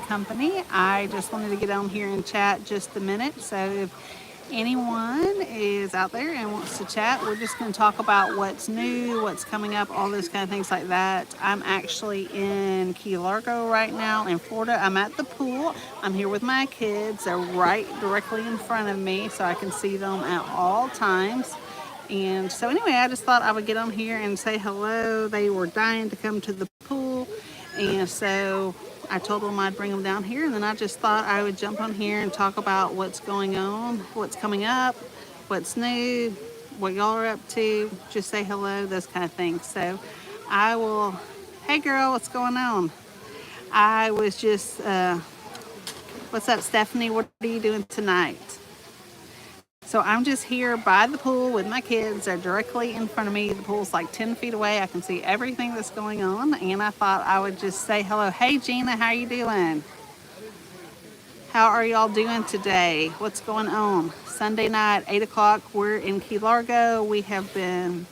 JBowenandCompany. I just wanted to get on here and chat just a minute. So if anyone is out there and wants to chat, we're just going to talk about what's new, what's coming up, all those kind of things like that. I'm actually in Key Largo right now in Florida. I'm at the pool. I'm here with my kids. They're right directly in front of me, so I can see them at all times. And so anyway, I just thought I would get on here and say hello. They were dying to come to the pool, and so I told them I'd bring them down here, and then I just thought I would jump on here and talk about what's going on, what's coming up, what's new, what y'all are up to, just say hello, those kind of things. So I will, hey girl, what's going on? I was just, what's up, Stephanie? What are you doing tonight? So I'm just here by the pool with my kids. They're directly in front of me. The pool's like 10 feet away. I can see everything that's going on. And I thought I would just say hello. Hey, Gina, how you doing? How are y'all doing today? What's going on? Sunday night, 8 o'clock, we're in Key Largo. We have been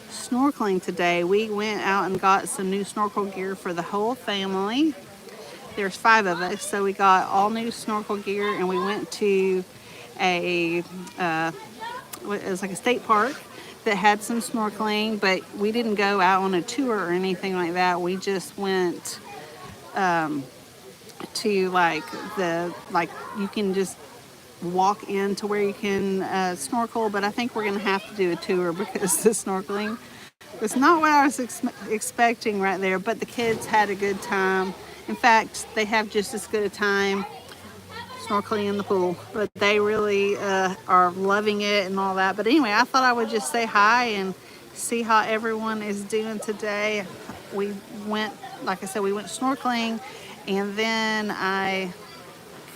snorkeling today. We went out and got some new snorkel gear for the whole family. There's 5 of us, so we got all new snorkel gear, and we went to it was like a state park that had some snorkeling, but we didn't go out on a tour or anything like that. We just went to like you can just walk into where you can snorkel, but I think we're gonna have to do a tour because the snorkeling was not what I was expecting right there. But the kids had a good time. In fact, they have just as good a time snorkeling in the pool, but they really are loving it and all that. But anyway, I thought I would just say hi and see how everyone is doing today. We went, like I said, we went snorkeling, and then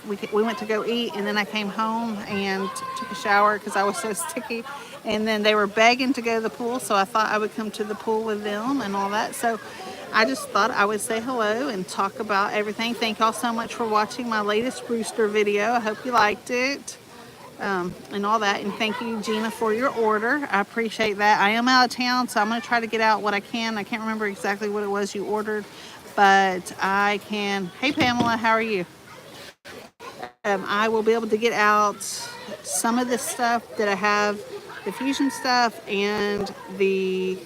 we went to go eat, and then I came home and took a shower because I was so sticky. And then they were begging to go to the pool, so I thought I would come to the pool with them and all that. So I just thought I would say hello and talk about everything. Thank y'all so much for watching my latest rooster video. I hope you liked it and all that. And thank you, Gina, for your order. I appreciate that. I am out of town, so I'm going to try to get out what I can. I can't remember exactly what it was you ordered, but I can. Hey, Pamela, how are you? I will be able to get out some of the stuff that I have, the Fusion stuff, and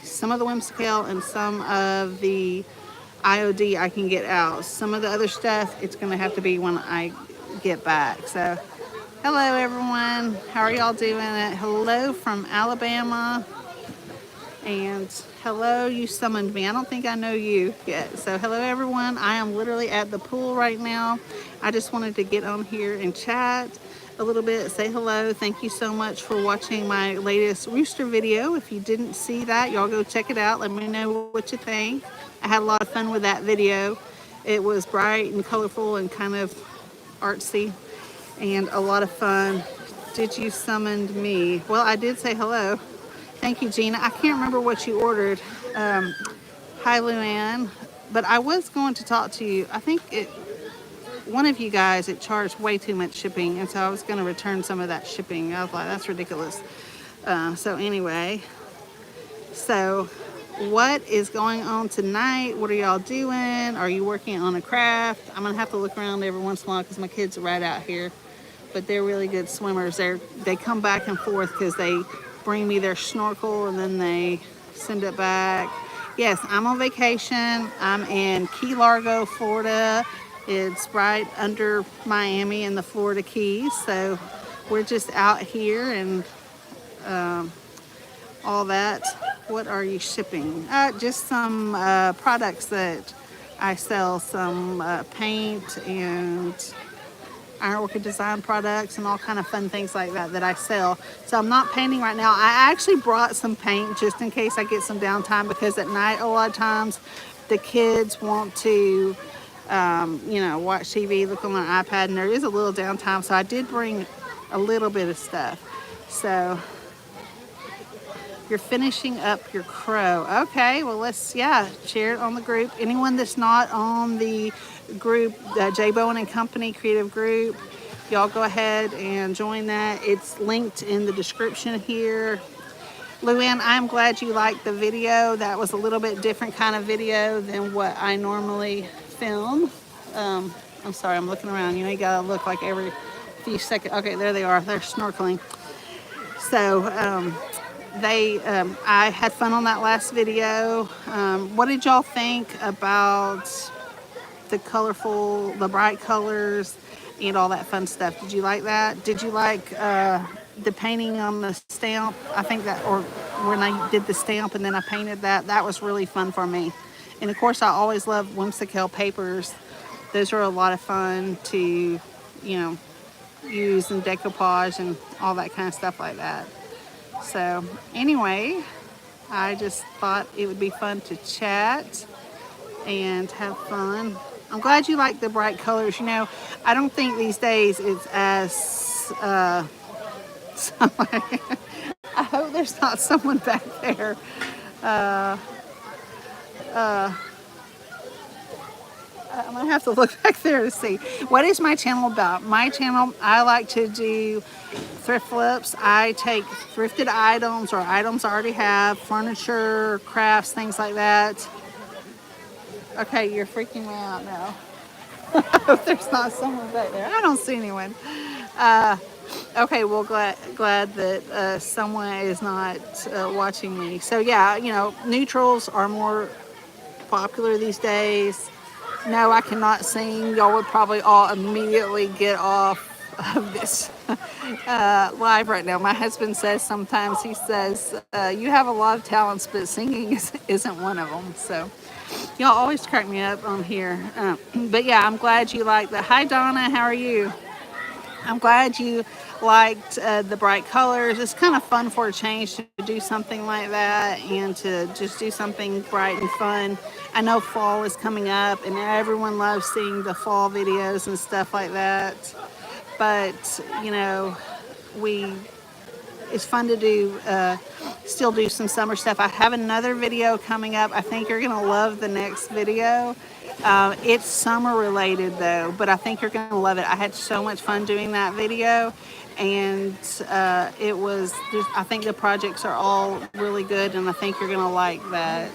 some of the Whimsykel and some of the IOD I can get out. Some of the other stuff, it's going to have to be when I get back. So, hello everyone. How are y'all doing? Hello from Alabama. And hello, you summoned me. I don't think I know you yet. So hello everyone. I am literally at the pool right now. I just wanted to get on here and chat a little bit, say hello. Thank you so much for watching my latest rooster video. If you didn't see that, y'all go check it out. Let me know what you think. I had a lot of fun with that video. It was bright and colorful and kind of artsy and a lot of fun. Did you summon me? Well, I did say hello. Thank you, Gina. I can't remember what you ordered. Hi, Luann. But I was going to talk to you. I think one of you guys, it charged way too much shipping, and so I was going to return some of that shipping. I was like, that's ridiculous. So anyway, so what is going on tonight? What are y'all doing? Are you working on a craft? I'm going to have to look around every once in a while because my kids are right out here. But they're really good swimmers. They come back and forth because they bring me their snorkel and then they send it back. Yes, I'm on vacation. I'm in Key Largo, Florida. It's right under Miami in the Florida Keys. So we're just out here and all that. What are you shipping? Just some products that I sell, some paint and Orchid design products and all kind of fun things like that I sell. So I'm not painting right now. I actually brought some paint just in case I get some downtime, because at night a lot of times the kids want to watch TV, look on their iPad, and there is a little downtime. So I did bring a little bit of stuff. So you're finishing up your crow. Okay, well let's share it on the group. Anyone that's not on the group, JBowenandCompany creative group, y'all go ahead and join that. It's linked in the description here. Luann, I'm glad you liked the video. That was a little bit different kind of video than what I normally film. I'm sorry, I'm looking around. You know, you gotta look like every few seconds. Okay, there they are. They're snorkeling. So I had fun on that last video. What did y'all think about the bright colors, and all that fun stuff? Did you like that? Did you like the painting on the stamp? I think that, or when I did the stamp and then I painted that, that was really fun for me. And of course, I always love Whimsykel papers. Those are a lot of fun to, you know, use in decoupage and all that kind of stuff like that. So anyway, I just thought it would be fun to chat and have fun. I'm glad you like the bright colors. You know, I don't think these days it's as I hope there's not someone back there. I'm gonna have to look back there to see. What is my channel about? My channel, I like to do thrift flips. I take thrifted items or items I already have, furniture, crafts, things like that. Okay, you're freaking me out now. I hope there's not someone back there. I don't see anyone. Okay, well, glad that someone is not watching me. So yeah, you know, neutrals are more popular these days. No, I cannot sing. Y'all would probably all immediately get off of this live right now. My husband says sometimes, he says, you have a lot of talents, but singing isn't one of them. So y'all always crack me up on here. But yeah, I'm glad you liked that. Hi, Donna. How are you? I'm glad you liked the bright colors. It's kind of fun for a change to do something like that and to just do something bright and fun. I know fall is coming up and everyone loves seeing the fall videos and stuff like that. But, you know, it's fun to do, still do some summer stuff. I have another video coming up. I think you're going to love the next video. It's summer related though, but I think you're going to love it. I had so much fun doing that video, and it was just, I think the projects are all really good, and I think you're going to like that.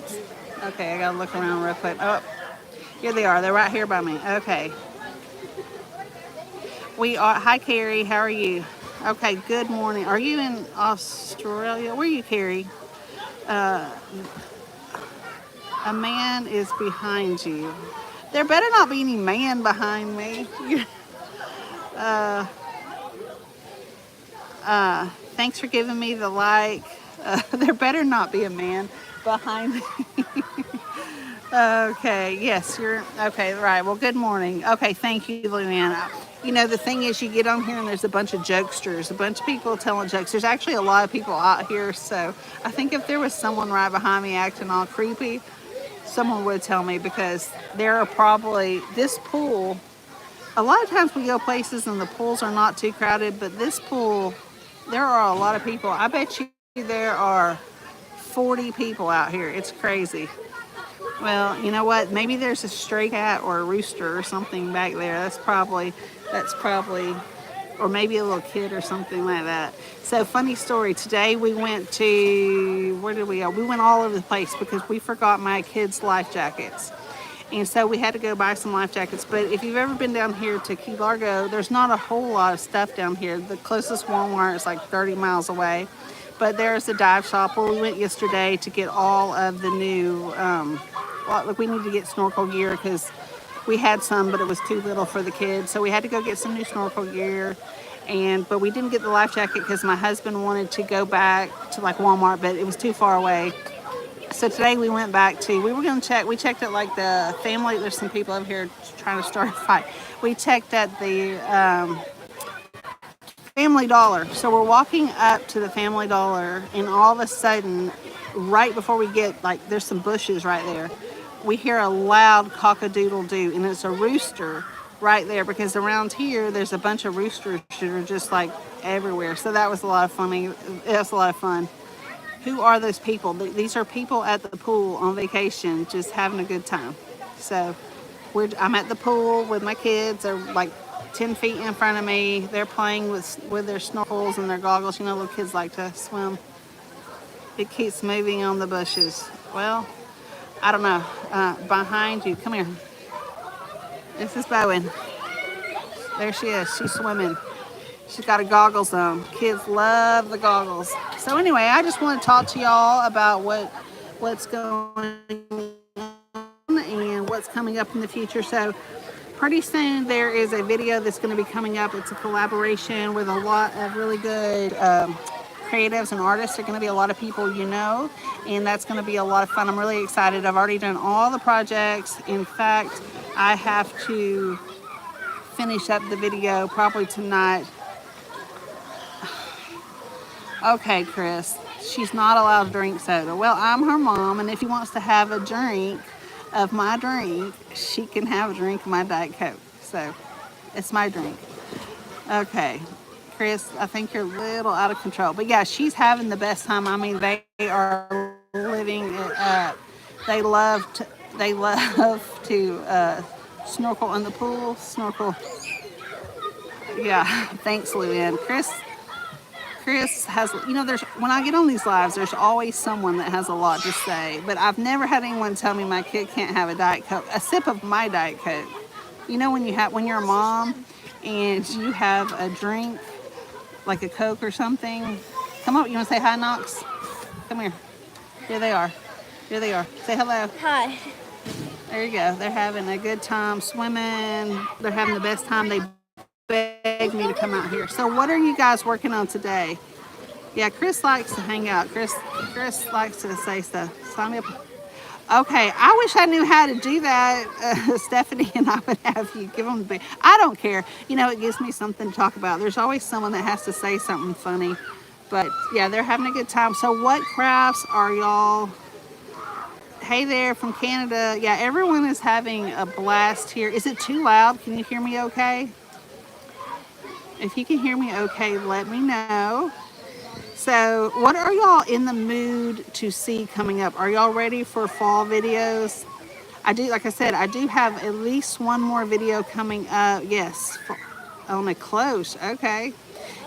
Okay, I got to look around real quick. Oh, here they are. They're right here by me. Okay. Hi Carrie, how are you? Okay, good morning. Are you in Australia? Where are you, Carrie? A man is behind you. There better not be any man behind me. Thanks for giving me the like. There better not be a man behind me. Okay, yes, you're okay, right. Well, good morning. Okay, thank you, Luann. You know, the thing is, you get on here and there's a bunch of jokesters, a bunch of people telling jokes. There's actually a lot of people out here, so I think if there was someone right behind me acting all creepy, someone would tell me, because there are probably, this pool, a lot of times we go places and the pools are not too crowded, but this pool, there are a lot of people. I bet you there are 40 people out here. It's crazy. Well, you know what? Maybe there's a stray cat or a rooster or something back there. That's probably, or maybe a little kid or something like that. So funny story. Today we went to, where did we go? We went all over the place because we forgot my kids' life jackets. And so we had to go buy some life jackets. But if you've ever been down here to Key Largo, there's not a whole lot of stuff down here. The closest Walmart is like 30 miles away. But there's a dive shop where we went yesterday to get all of the new, we need to get snorkel gear because we had some, but it was too little for the kids. So we had to go get some new snorkel gear. But we didn't get the life jacket because my husband wanted to go back to like Walmart, but it was too far away. So today we went back to, we checked at like the family, there's some people over here trying to start a fight. We checked at the Family Dollar. So we're walking up to the Family Dollar, and all of a sudden, right before we get, like, there's some bushes right there, we hear a loud cock-a-doodle-doo, and it's a rooster right there, because around here there's a bunch of roosters that are just like everywhere. So that was a lot of funny. It was a lot of fun. Who are those people? These are people at the pool on vacation, just having a good time. So I'm at the pool with my kids. They're like 10 feet in front of me. They're playing with their snorkels and their goggles. You know, little kids like to swim. It keeps moving on the bushes. Well, I don't know. Behind you, come here. This is Bowen. There she is. She's swimming. She's got her goggles on. Kids love the goggles. So anyway, I just want to talk to y'all about what's going on and what's coming up in the future. So pretty soon there is a video that's going to be coming up. It's a collaboration with a lot of really good creatives and artists. There are going to be a lot of people you know, and that's going to be a lot of fun. I'm really excited. I've already done all the projects. In fact, I have to finish up the video probably tonight. Okay, Chris, she's not allowed to drink soda. Well, I'm her mom, and if she wants to have a drink of my drink, she can have a drink of my Diet Coke. So it's my drink. Okay, Chris, I think you're a little out of control. But yeah, she's having the best time. I mean, they are living it up. They love to snorkel in the pool. Snorkel. Yeah, thanks, Luann. Chris has, you know, when I get on these lives, there's always someone that has a lot to say. But I've never had anyone tell me my kid can't have a Diet Coke, a sip of my Diet Coke. You know, when you're a mom and you have a drink like a Coke or something. Come on, you want to say hi, Knox? Come here. Here they are. Here they are. Say hello. Hi. There you go. They're having a good time swimming. They're having the best time. They begged me to come out here. So what are you guys working on today? Yeah, Chris likes to hang out. Chris likes to say stuff. Sign me up. Okay, I wish I knew how to do that, Stephanie, and I would have you give them the. I don't care. You know, it gives me something to talk about. There's always someone that has to say something funny. But yeah, they're having a good time. So what crafts are y'all? Hey there from Canada. Yeah, everyone is having a blast here. Is it too loud? Can you hear me okay? If you can hear me okay, let me know. So what are y'all in the mood to see coming up? Are y'all ready for fall videos? Like I said, I do have at least one more video coming up. Yes, on a close, okay.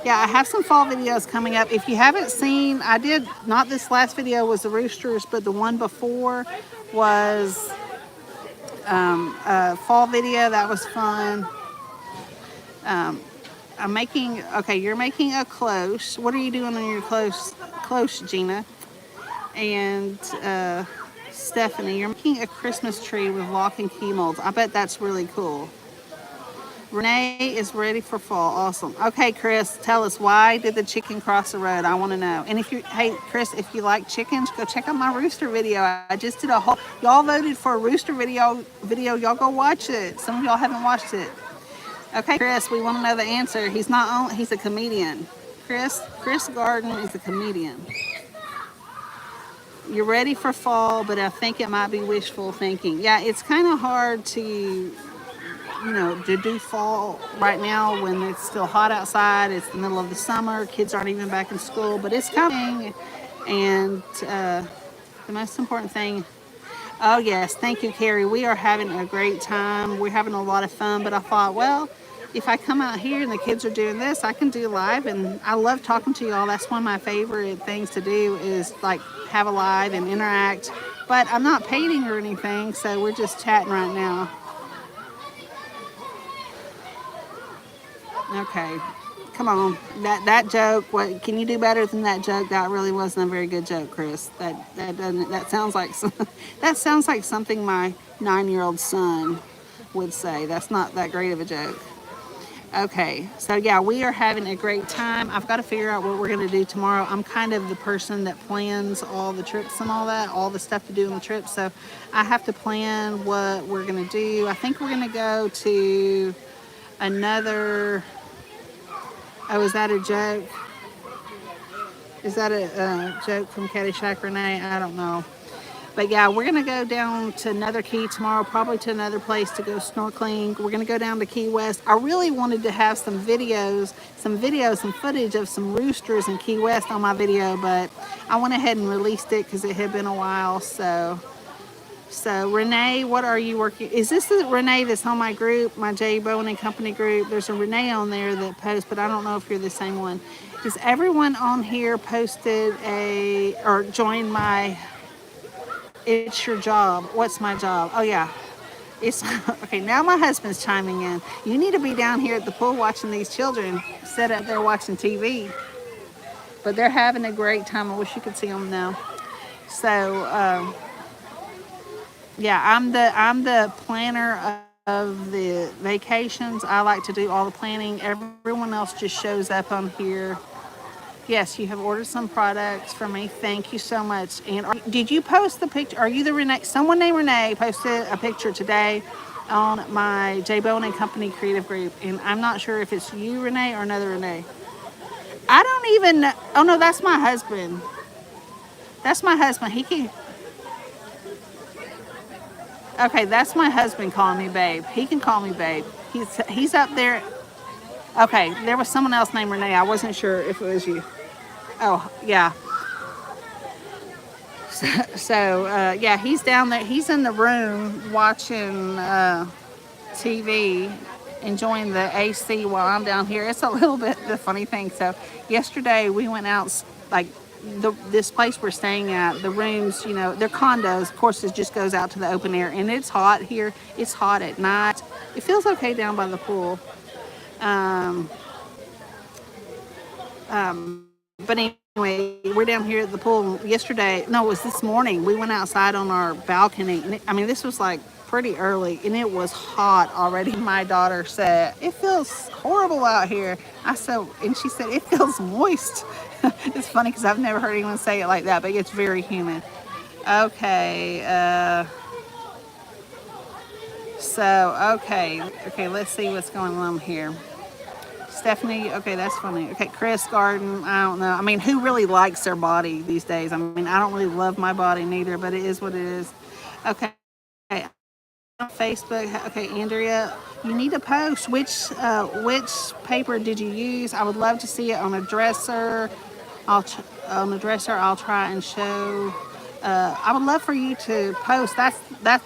Yeah, I have some fall videos coming up. If you haven't seen, I did, not this last video was the roosters, but the one before was a fall video. That was fun. I'm making, okay, you're making a close. What are you doing on your close, Gina? And Stephanie, you're making a Christmas tree with lock and key molds. I bet that's really cool. Renee is ready for fall. Awesome. Okay, Chris, tell us, why did the chicken cross the road? I want to know. And hey, Chris, if you like chickens, go check out my rooster video. I just did a whole, y'all voted for a rooster video. Y'all go watch it. Some of y'all haven't watched it. Okay, Chris, we want to know the answer. He's a comedian. Chris Garden is a comedian. You're ready for fall, but I think it might be wishful thinking. Yeah, it's kind of hard to do fall right now when it's still hot outside. It's the middle of the summer. Kids aren't even back in school, but it's coming. And the most important thing, oh yes, thank you, Carrie. We are having a great time. We're having a lot of fun, but I thought, well, if I come out here and the kids are doing this, I can do live, and I love talking to y'all. That's one of my favorite things to do is like have a live and interact, but I'm not painting or anything, so we're just chatting right now. Okay, come on. That joke, what can you do better than that joke? That really wasn't a very good joke, Chris. That sounds like something my 9-year-old son would say. That's not that great of a joke. Okay, so yeah, we are having a great time. I've got to figure out what we're going to do tomorrow. I'm kind of the person that plans all the trips and all that, all the stuff to do on the trip. So I have to plan what we're going to do. I think we're going to go to another, oh, is that a joke? Is that a joke from Caddyshack Renee? I don't know. But yeah, we're going to go down to another key tomorrow, probably to another place to go snorkeling. We're going to go down to Key West. I really wanted to have some footage of some roosters in Key West on my video, but I went ahead and released it because it had been a while. So Renee, what are you working? Is this the Renee that's on my group, my JBowenandCompany group? There's a Renee on there that posts, but I don't know if you're the same one. Is everyone on here posted or joined my It's Your Job? What's my job? Oh yeah. It's okay. Now my husband's chiming in. You need to be down here at the pool watching these children sit up there watching TV. But they're having a great time. I wish you could see them now. So yeah, I'm the planner of the vacations. I like to do all the planning. Everyone else just shows up on here. Yes, you have ordered some products from me. Thank you so much. And did you post the picture? Are you the Renee? Someone named Renee posted a picture today on my JBowenandCompany creative group. And I'm not sure if it's you, Renee, or another Renee. I don't even know. Oh, no, that's my husband. That's my husband. He can... Okay, that's my husband calling me babe. He can call me babe. He's up there. Okay, there was someone else named Renee. I wasn't sure if it was you. Oh, yeah. So yeah, he's down there. He's in the room watching TV, enjoying the AC while I'm down here. It's a little bit the funny thing. So yesterday we went out, like this place we're staying at, the rooms, you know, they're condos. Of course, it just goes out to the open air, and it's hot here. It's hot at night. It feels okay down by the pool. But anyway, we're down here at the pool. Yesterday, no, it was this morning. We went outside on our balcony. And I mean, this was like pretty early, and it was hot already. My daughter said, it feels horrible out here. I said, and she said, it feels moist. It's funny because I've never heard anyone say it like that, but it's very humid. Okay. Okay, let's see what's going on here. Stephanie, okay, that's funny. Okay, Chris Garden, I don't know. I mean, who really likes their body these days? I mean, I don't really love my body neither, but it is what it is. Okay, on Facebook. Okay, Andrea, you need to post which paper did you use? I would love to see it on a dresser. I'll try and show. I would love for you to post. That's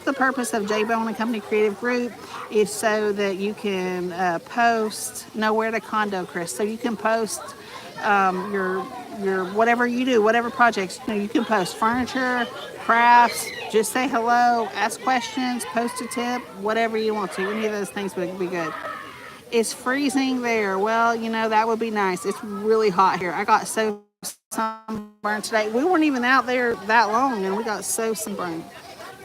the purpose of JBowenandCompany Creative Group, is so that you can post. Nowhere to condo, Chris. So you can post your whatever you do, whatever projects. You know, you can post furniture, crafts. Just say hello, ask questions, post a tip, whatever you want to. Any of those things would be good. It's freezing there. Well, you know, that would be nice. It's really hot here. I got so sunburned today. We weren't even out there that long, and we got so sunburned.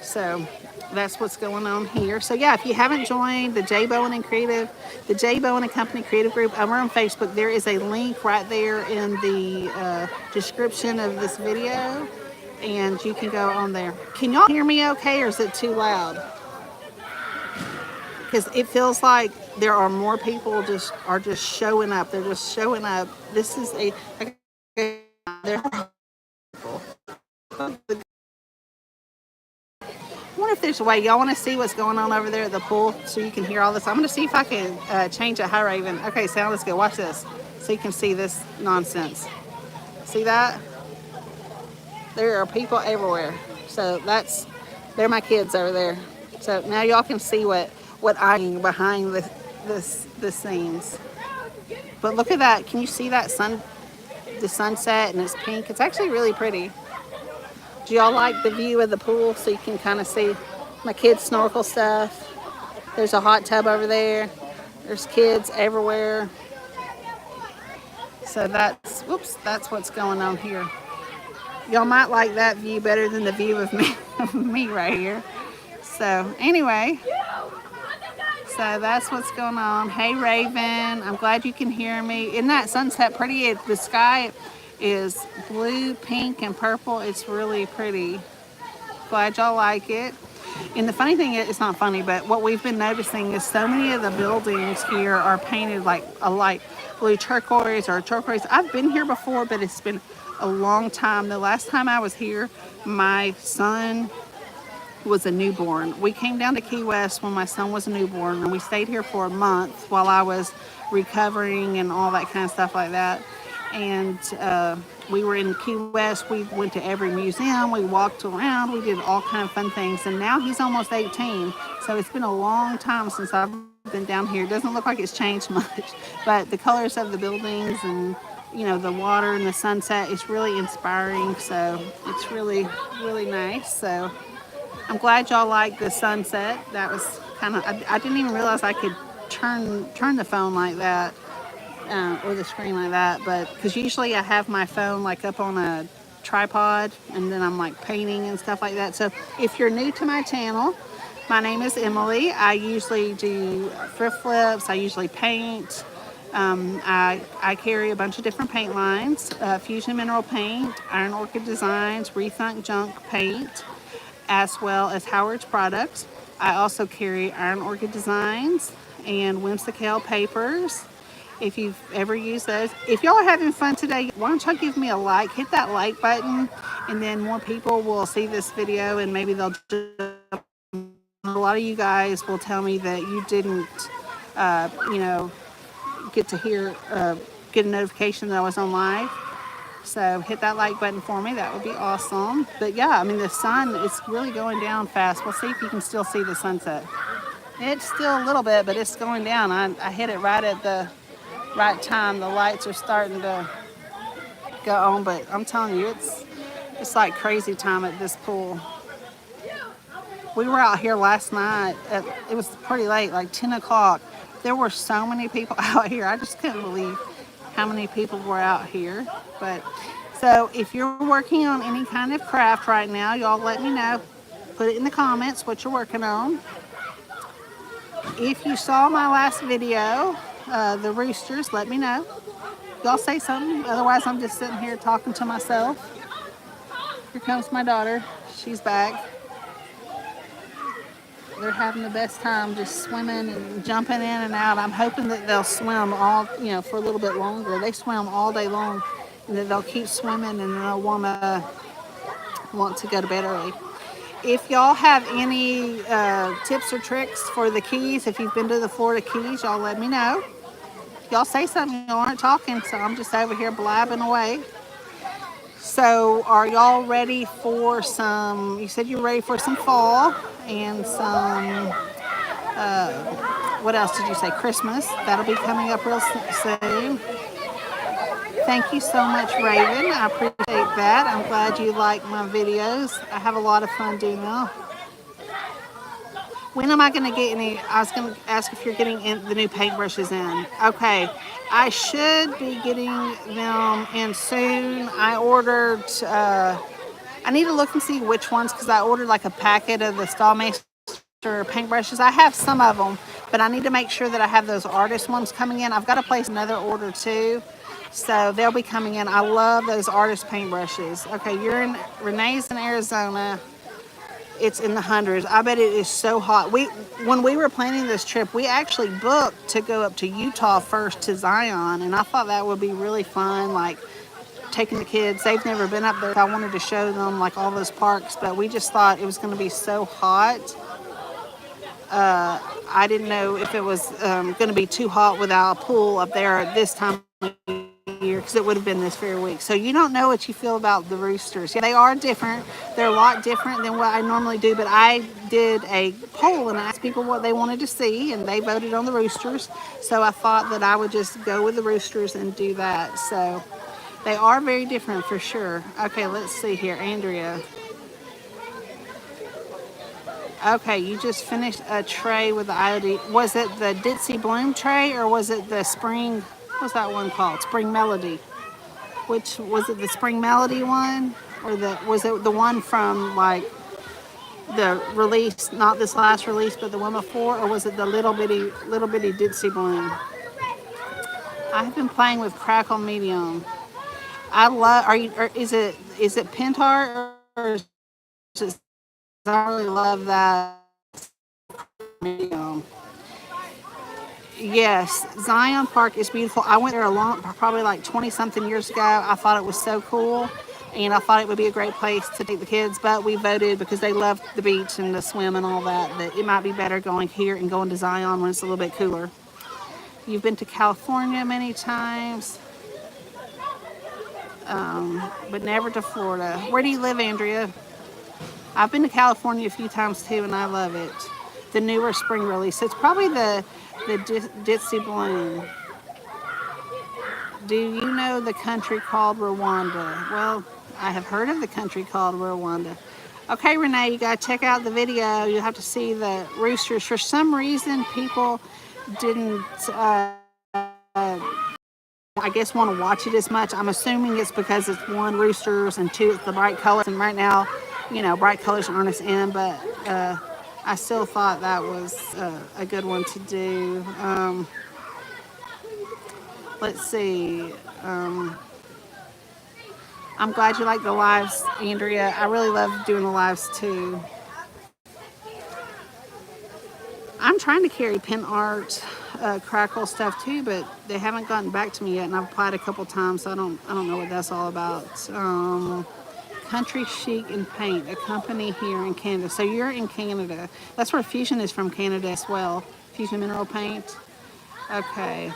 So that's what's going on here. So yeah, if you haven't joined the JBowenandCompany Creative Group over on Facebook, there is a link right there in the description of this video, and you can go on there. Can y'all hear me okay, or is it too loud? Because it feels like there are more people just showing up. They're just showing up. This is a I wonder if there's a way. Y'all want to see what's going on over there at the pool so you can hear all this? I'm going to see if I can change it. Hi, Raven. Okay, sound is good. Watch this so you can see this nonsense. See that? There are people everywhere. So they're my kids over there. So now y'all can see what I'm behind the scenes. But look at that. Can you see that the sunset, and it's pink? It's actually really pretty. Do y'all like the view of the pool so you can kind of see my kids' snorkel stuff? There's a hot tub over there. There's kids everywhere. So that's what's going on here. Y'all might like that view better than the view of me right here. So anyway, so that's what's going on. Hey Raven, I'm glad you can hear me. Isn't that sunset pretty? The sky is blue, pink, and purple. It's really pretty. Glad y'all like it. And the funny thing is, it's not funny, but what we've been noticing is so many of the buildings here are painted like a light blue turquoise or turquoise. I've been here before, but it's been a long time. The last time I was here, my son was a newborn. We came down to Key West when my son was a newborn, and we stayed here for a month while I was recovering and all that kind of stuff like that. And we were in Key West. We went to every museum. We walked around. We did all kind of fun things. And now he's almost 18. So it's been a long time since I've been down here. It doesn't look like it's changed much. But the colors of the buildings and, you know, the water and the sunset, it's really inspiring. So it's really, really nice. So I'm glad y'all like the sunset. That was kind of, I didn't even realize I could turn the phone like that, or the screen like that, but because usually I have my phone like up on a tripod and then I'm like painting and stuff like that. So if you're new to my channel, my name is Emily. I usually do thrift flips. I usually paint. I carry a bunch of different paint lines: Fusion Mineral Paint, Iron Orchid Designs, Rethunk Junk Paint, as well as Howard's products. I also carry Iron Orchid Designs and Whimsykel papers. If you've ever used those. If y'all are having fun today, why don't y'all give me a like, hit that like button, and then more people will see this video and maybe they'll a lot of you guys will tell me that you didn't, you know, get to hear, get a notification that I was on live. So hit that like button for me. That would be awesome. But yeah, I mean, the sun is really going down fast. We'll see if you can still see the sunset. It's still a little bit, but it's going down. I hit it right at the right time. The lights are starting to go on, but I'm telling you, it's like crazy time at this pool. We were out here last night. It was pretty late, like 10 o'clock. There were so many people out here. I just couldn't believe how many people were out here. But so if you're working on any kind of craft right now, y'all let me know. Put it in the comments what you're working on. If you saw my last video, the roosters, let me know. Y'all say something. Otherwise, I'm just sitting here talking to myself. Here comes my daughter. She's back. They're having the best time just swimming and jumping in and out. I'm hoping that they'll swim all, you know, for a little bit longer. They swim all day long, and that they'll keep swimming and they'll want to go to bed early. If y'all have any tips or tricks for the Keys, if you've been to the Florida Keys, y'all let me know. Y'all say something. Y'all aren't talking, so I'm just over here blabbing away. So are y'all ready for some, you said you're ready for some fall and some, what else did you say? Christmas. That'll be coming up real soon. Thank you so much, Raven. I appreciate that. I'm glad you like my videos. I have a lot of fun doing them. When am I going to get any? I was going to ask if you're getting the new paintbrushes in. Okay, I should be getting them in soon. I ordered, I need to look and see which ones, because I ordered like a packet of the Stallmaster paintbrushes. I have some of them, but I need to make sure that I have those artist ones coming in. I've got to place another order too, so they'll be coming in. I love those artist paintbrushes. Okay, you're in, Renee's in Arizona. It's in the hundreds. I bet it is so hot. When we were planning this trip, we actually booked to go up to Utah first to Zion, and I thought that would be really fun, like taking the kids. They've never been up there. I wanted to show them like all those parks, but we just thought it was going to be so hot. I didn't know if it was going to be too hot without a pool up there at this time of year, because it would have been this very week. So you don't know what you feel about the roosters. Yeah, they are different. They're a lot different than what I normally do, but I did a poll and asked people what they wanted to see, and they voted on the roosters. So I thought that I would just go with the roosters and do that. So they are very different for sure. Okay, let's see here. Andrea. Okay, you just finished a tray with the IOD. Was it the Ditzy Bloom tray, or was it the Spring, what's that one called? Spring Melody. Which, was it the Spring Melody one? Or was it the one from like the release, not this last release, but the one before? Or was it the little bitty Ditzy Bloom? I have been playing with Crackle Medium. I love, is it Pentar, or is it, I really love that medium. Yes, Zion Park is beautiful. I went there probably like 20 something years ago. I thought it was so cool, and I thought it would be a great place to take the kids, but we voted, because they love the beach and the swim and all that, that it might be better going here and going to Zion when it's a little bit cooler. You've been to California many times, but never to Florida. Where do you live, Andrea? I've been to California a few times too, and I love it. The newer spring release. It's probably the Ditzy Bloom. Do you know the country called Rwanda? Well, I have heard of the country called Rwanda. Okay, Renee, you gotta check out the video. You'll have to see the roosters. For some reason, people didn't, I guess, want to watch it as much. I'm assuming it's because it's one, roosters, and two, it's the bright colors. And right now, you know, bright colors aren't as in, but I still thought that was a good one to do. Let's see. I'm glad you like the lives, Andrea. I really love doing the lives too. I'm trying to carry pin art, crackle stuff too, but they haven't gotten back to me yet, and I've applied a couple times, so I don't know what that's all about. Country Chic and Paint, a company here in Canada. So you're in Canada. That's where Fusion is from, Canada as well. Fusion Mineral Paint. Okay.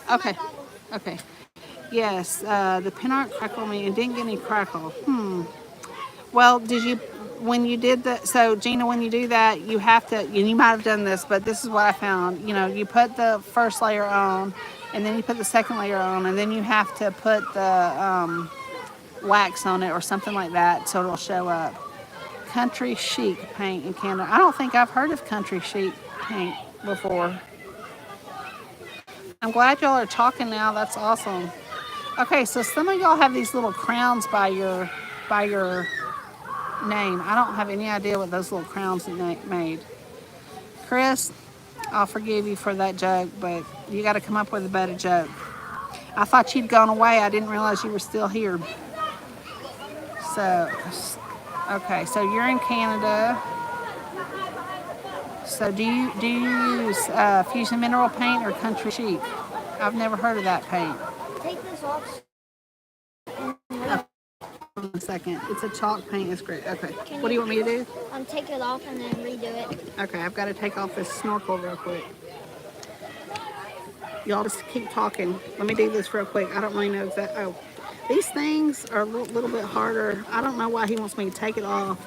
Okay. Okay. Yes, the pin art crackled me and didn't get any crackle. Well, did you, when you did the, so Gina, when you do that, you have to, and you might have done this, but this is what I found. You know, you put the first layer on, and then you put the second layer on, and then you have to put the wax on it or something like that so it'll show up. Country Chic Paint in Canada. I don't think I've heard of Country Chic Paint before. I'm glad y'all are talking now. That's awesome. Okay, so some of y'all have these little crowns by your name. I don't have any idea what those little crowns made. Chris, I'll forgive you for that joke, but you got to come up with a better joke. I thought you'd gone away. I didn't realize you were still here. So, okay, so you're in Canada. So do you use Fusion Mineral Paint or Country Chic? I've never heard of that paint. Take this off. Hold on a second. It's a chalk paint. It's great. Okay. What do you want me to do? Take it off and then redo it. Okay, I've got to take off this snorkel real quick. Y'all just keep talking. Let me do this real quick. I don't really know exactly. Oh, these things are a little bit harder. I don't know why he wants me to take it off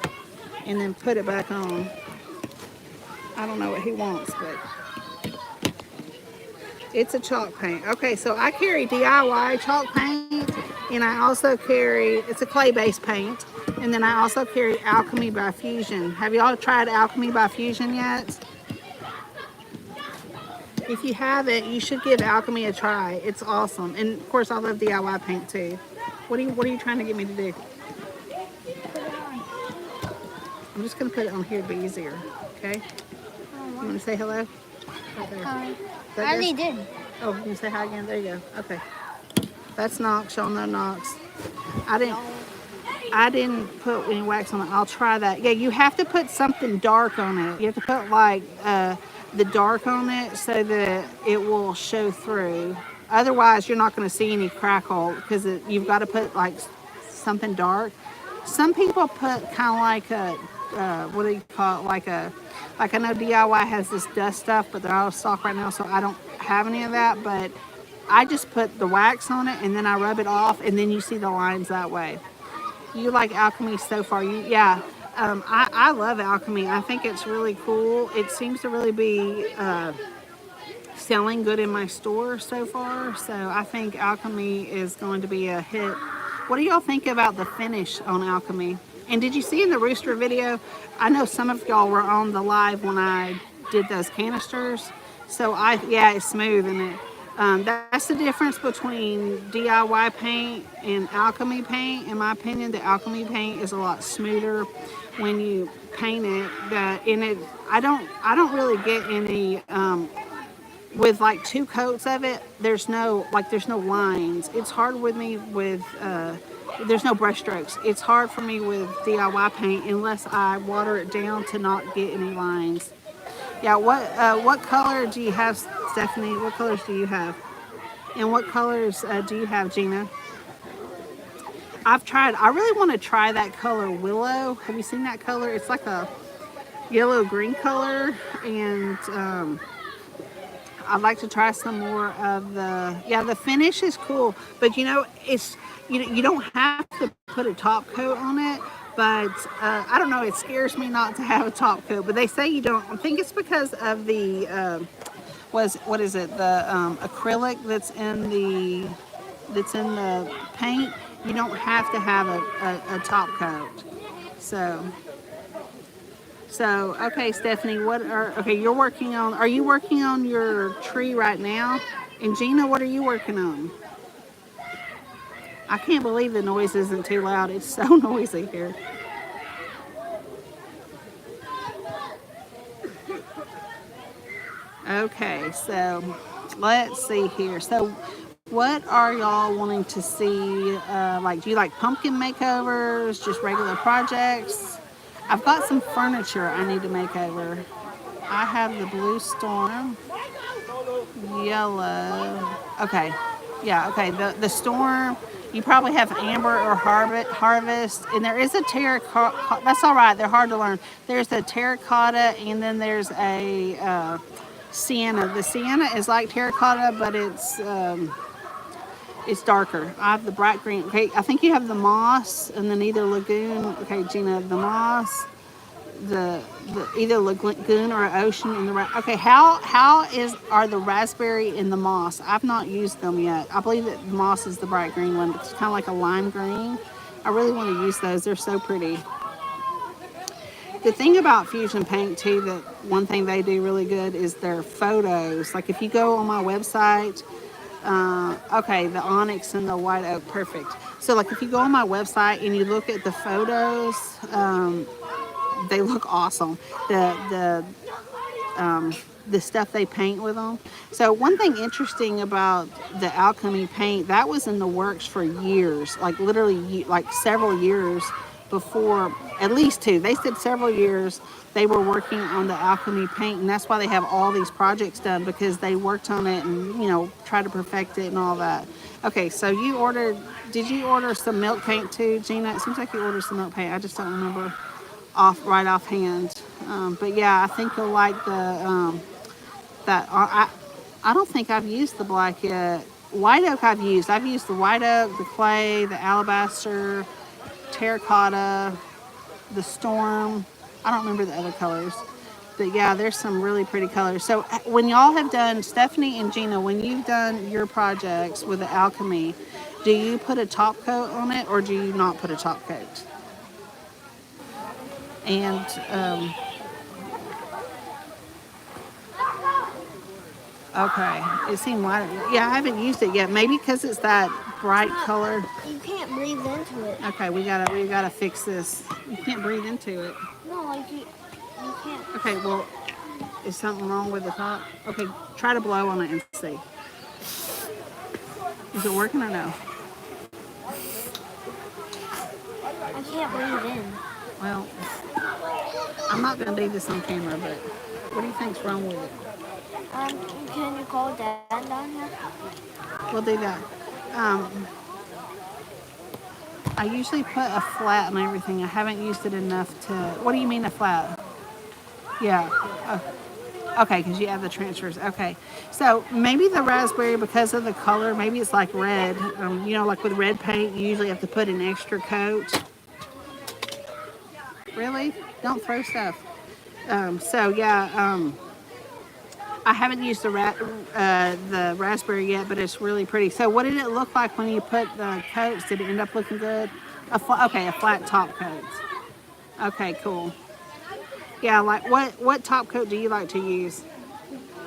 and then put it back on. I don't know what he wants, but it's a chalk paint. Okay, so I carry DIY chalk paint, and I also carry, it's a clay-based paint, and then I also carry Alchemy by Fusion. Have y'all tried Alchemy by Fusion yet? If you haven't, you should give Alchemy a try. It's awesome. And of course, I love DIY paint too. What are you trying to get me to do? I'm just gonna put it on here to be easier, okay? You want to say hello? Okay. Hi. I already did. Oh, you can say hi again? There you go. Okay. That's Knox. Y'all know Knox. I didn't put any wax on it. I'll try that. Yeah, you have to put something dark on it. You have to put like the dark on it so that it will show through. Otherwise, you're not going to see any crackle because you've got to put like something dark. Some people put kind of like a, what do you call it? Like I know DIY has this dust stuff, but they're out of stock right now, so I don't have any of that. But I just put the wax on it, and then I rub it off, and then you see the lines that way. You like Alchemy so far? Yeah. I love Alchemy. I think it's really cool. It seems to really be selling good in my store so far. So I think Alchemy is going to be a hit. What do y'all think about the finish on Alchemy? And did you see in the rooster video, I know some of y'all were on the live when I did those canisters. So yeah, it's smooth in it. That's the difference between DIY paint and Alchemy paint. In my opinion, the Alchemy paint is a lot smoother when you paint it. I don't really get any, with like 2 coats of it, there's no lines. It's hard with me with, there's no brush strokes. It's hard for me with DIY paint unless I water it down to not get any lines. Yeah, what color do you have, Stephanie? What colors do you have? And what colors do you have, Gina? I really want to try that color Willow. Have you seen that color? It's like a yellow-green color, and I'd like to try some more of the finish is cool, but you know, you don't have to put a top coat on it, but I don't know, it scares me not to have a top coat, but they say you don't. I think it's because of the what is it, the acrylic that's in the paint. you don't have to have a top coat. So okay, Stephanie, you're working on, are you working on your tree right now? And Gina, what are you working on? I can't believe the noise isn't too loud. It's so noisy here. Okay, so let's see here. So what are y'all wanting to see? Like, do you like pumpkin makeovers, just regular projects? I've got some furniture I need to make over. I have the blue storm, yellow. Okay, yeah, okay. The storm, you probably have amber or harvest, and there is a terracotta. That's all right. They're hard to learn. There's a terracotta, and then there's a sienna. The sienna is like terracotta, but it's darker. I have the bright green. Okay, I think you have the moss, and then either lagoon. Okay, Gina, the moss, the either lagoon or ocean in the okay. How are the raspberry and the moss? I've not used them yet. I believe that moss is the bright green one. It's kind of like a lime green. I really want to use those. They're so pretty. The thing about Fusion Paint too, that one thing they do really good is their photos. Like if you go on my website, okay, the onyx and the white oak, perfect. So like if you go on my website and you look at the photos, they look awesome. The stuff they paint with them. So one thing interesting about the Alchemy paint, that was in the works for years, like literally like several years before, at least two. They said several years they were working on the Alchemy paint, and that's why they have all these projects done, because they worked on it and, you know, try to perfect it and all that. Okay, so did you order some milk paint too, Gina? It seems like you ordered some milk paint. I just don't remember offhand. But yeah, I think you'll like the I don't think I've used the black yet. White oak I've used the white oak, the clay, the alabaster, terracotta, the storm. I don't remember the other colors, but yeah, there's some really pretty colors. So when y'all have done, Stephanie and Gina, when you've done your projects with the Alchemy, do you put a top coat on it or do you not put a top coat? And okay, it seemed lighter. Yeah, I haven't used it yet. Maybe because it's that bright color. You can't breathe into it. Okay, we gotta fix this. You can't breathe into it. No, like you can't. Okay, well, is something wrong with the top? Okay, try to blow on it and see. Is it working or no? I can't breathe in. Well, I'm not gonna do this on camera, but what do you think's wrong with it? Can you call Dad down here? We'll do that. I usually put a flat on everything. I haven't used it enough to... What do you mean a flat? Yeah. Okay, because you have the transfers. Okay. So maybe the raspberry, because of the color, maybe it's like red. You know, like with red paint, you usually have to put an extra coat. Really? Don't throw stuff. So yeah, I haven't used the raspberry yet, but it's really pretty. So what did it look like when you put the coats? Did it end up looking good? A flat top coat. Okay, cool. Yeah, like what top coat do you like to use?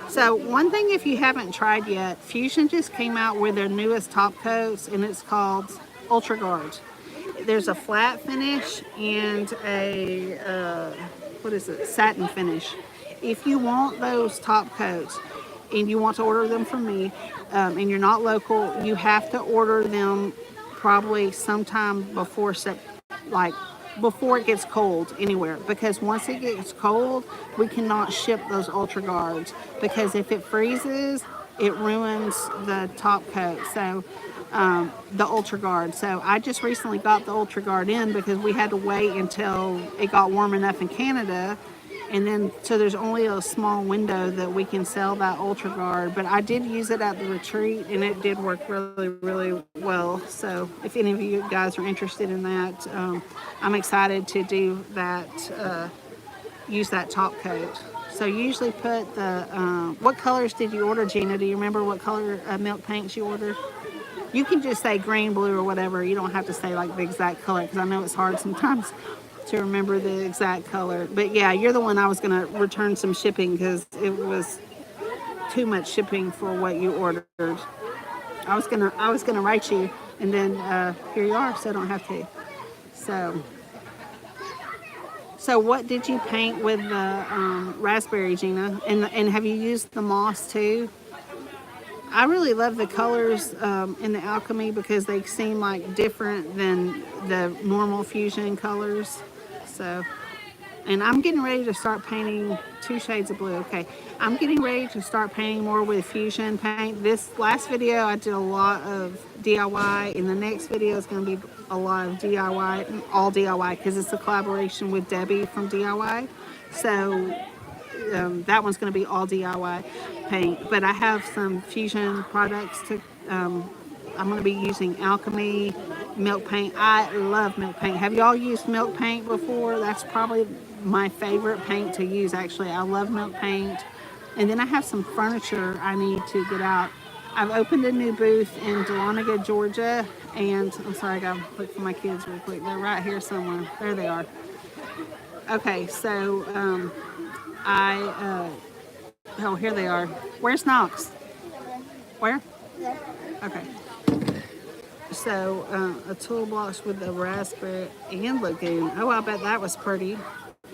So one thing, if you haven't tried yet, Fusion just came out with their newest top coats, and it's called Ultra Guard. There's a flat finish and a satin finish. If you want those top coats and you want to order them from me, and you're not local, you have to order them probably sometime before it gets cold anywhere, because once it gets cold, we cannot ship those Ultra Guards, because if it freezes, it ruins the top coat. So the Ultra Guard. So I just recently got the Ultra Guard in because we had to wait until it got warm enough in Canada. And then, so there's only a small window that we can sell that Ultra Guard. But I did use it at the retreat, and it did work really, really well. So if any of you guys are interested in that, I'm excited to do that, use that top coat. So you usually put the, what colors did you order, Gina? Do you remember what color milk paints you ordered? You can just say green, blue, or whatever. You don't have to say like the exact color, because I know it's hard sometimes to remember the exact color. But yeah, you're the one I was gonna return some shipping because it was too much shipping for what you ordered. I was gonna write you, and then here you are, so I don't have to. So what did you paint with the raspberry, Gina? And have you used the moss too? I really love the colors in the Alchemy because they seem like different than the normal Fusion colors. So, and I'm getting ready to start painting 2 shades of blue. Okay, I'm getting ready to start painting more with Fusion paint. This last video I did a lot of DIY, and the next video is going to be a lot of DIY, all DIY, because it's a collaboration with Debbie from DIY. So that one's going to be all DIY paint. But I have some Fusion products to. I'm going to be using Alchemy milk paint. I love milk paint. Have y'all used milk paint before? That's probably my favorite paint to use, actually. I love milk paint. And then I have some furniture I need to get out. I've opened a new booth in Dahlonega, Georgia. And I'm sorry, I got to look for my kids real quick. They're right here somewhere. There they are. Okay, so oh, here they are. Where's Knox? Where? Okay. So a toolbox with a raspberry and lagoon. Oh, I bet that was pretty.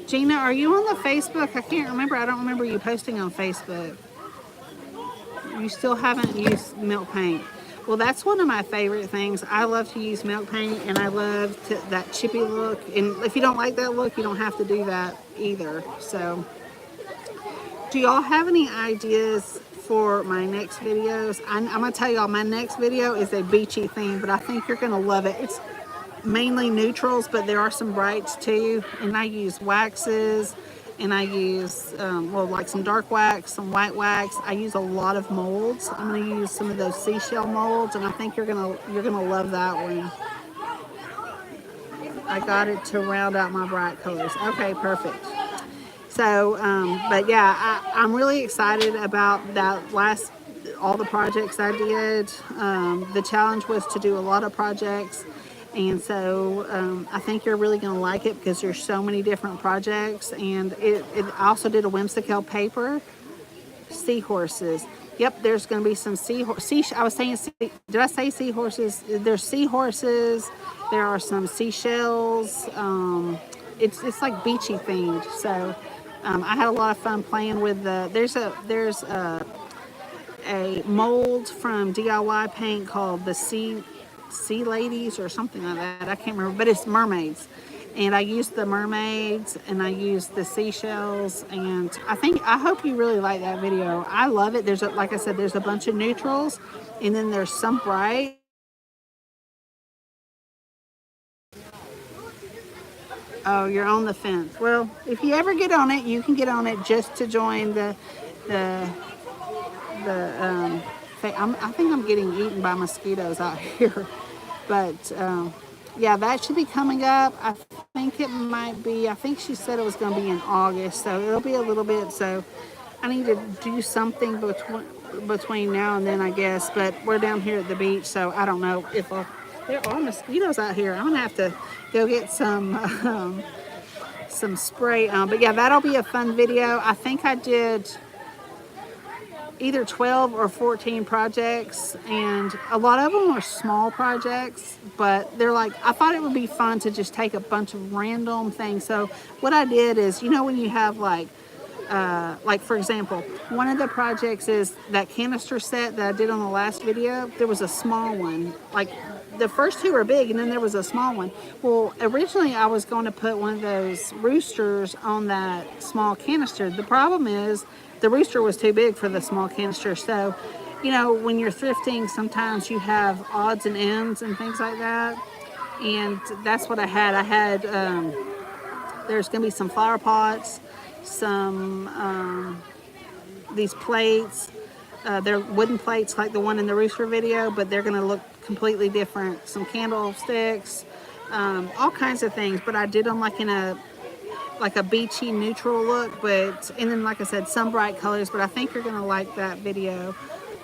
Gina, are you on the Facebook? I can't remember. I don't remember you posting on Facebook. You still haven't used milk paint. Well, that's one of my favorite things. I love to use milk paint, and I love that chippy look. And if you don't like that look, you don't have to do that either. So, do y'all have any ideas for my next videos? I'm gonna tell y'all, my next video is a beachy theme, but I think you're gonna love it. It's mainly neutrals, but there are some brights too. And I use waxes, and I use well, like some dark wax, some white wax. I use a lot of molds. I'm gonna use some of those seashell molds, and I think you're gonna love that one. I got it to round out my bright colors. Okay, perfect. So, but yeah, I'm really excited about that all the projects I did. The challenge was to do a lot of projects. And so I think you're really going to like it because there's so many different projects. And I also did a Whymsykel paper, seahorses. Yep, there's going to be some I was saying, did I say seahorses? There's seahorses. There are some seashells. It's like beachy themed. So I had a lot of fun playing with there's a mold from DIY paint called the Sea Ladies or something like that. I can't remember, but it's mermaids. And I used the mermaids, and I used the seashells, and I hope you really like that video. I love it. Like I said, there's a bunch of neutrals, and then there's some bright. Oh, you're on the fence. Well, if you ever get on it, you can get on it just to join the I think I'm getting eaten by mosquitoes out here. But yeah, that should be coming up. I think it might be, I think she said it was going to be in August, so it'll be a little bit. So I need to do something between now and then, I guess. But we're down here at the beach, so I don't know if there are mosquitoes out here. I'm going to have to go get some spray. But yeah, that'll be a fun video. I think I did either 12 or 14 projects, and a lot of them are small projects, but they're like, I thought it would be fun to just take a bunch of random things. So what I did is, when you have like for example, one of the projects is that canister set that I did on the last video. There was a small one. Like the first two were big, and then there was a small one. Well, originally I was going to put one of those roosters on that small canister. The problem is the rooster was too big for the small canister. So, when you're thrifting, sometimes you have odds and ends and things like that. And that's what I had. I had, there's going to be some flower pots, some, these plates. They're wooden plates like the one in the rooster video, but they're going to look completely different. Some candlesticks, all kinds of things. But I did them like in a beachy neutral look, and then like I said, some bright colors. But I think you're gonna like that video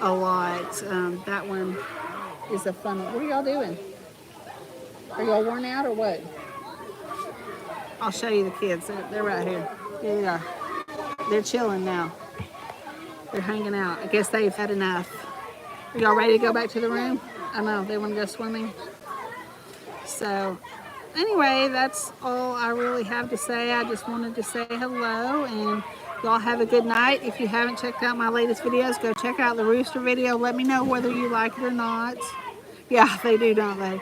a lot. That one is a fun one. What are y'all doing? Are y'all worn out or what? I'll show you the kids. They're right here. Here they are. They're chilling now. They're hanging out. I guess they've had enough. Are y'all ready to go back to the room? I know, they want to go swimming. So, anyway, that's all I really have to say. I just wanted to say hello, and y'all have a good night. If you haven't checked out my latest videos, go check out the rooster video. Let me know whether you like it or not. Yeah, they do, don't they?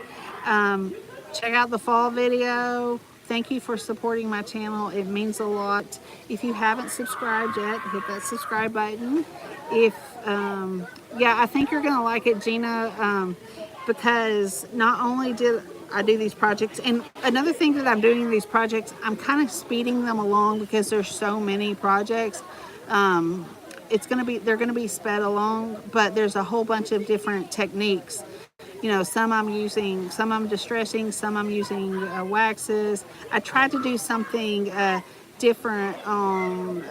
Check out the fall video. Thank you for supporting my channel. It means a lot. If you haven't subscribed yet, hit that subscribe button. If yeah, I think you're gonna like it, Gina, because not only did I do these projects, and another thing that I'm doing in these projects, I'm kind of speeding them along because there's so many projects. They're gonna be sped along, but there's a whole bunch of different techniques. You know, some I'm distressing, some I'm using waxes. I tried to do something different on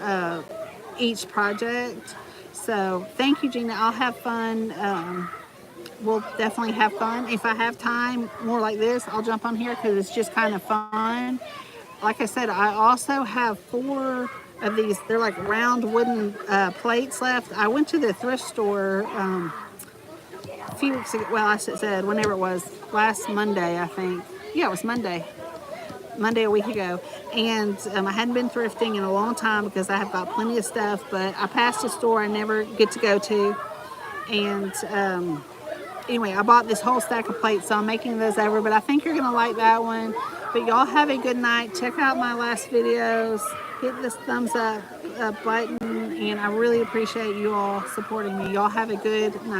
each project. So thank you, Gina. I'll have fun. We'll definitely have fun. If I have time more like this, I'll jump on here because it's just kind of fun. Like I said, I also have 4 of these. They're like round wooden plates left. I went to the thrift store a few weeks ago. Well, I said whenever it was, last Monday, I think. Yeah, it was Monday a week ago. And I hadn't been thrifting in a long time because I have got plenty of stuff, but I passed a store I never get to go to. And anyway, I bought this whole stack of plates, so I'm making those over, but I think you're gonna like that one. But y'all have a good night. Check out my last videos. Hit this thumbs up button, and I really appreciate you all supporting me. Y'all have a good night.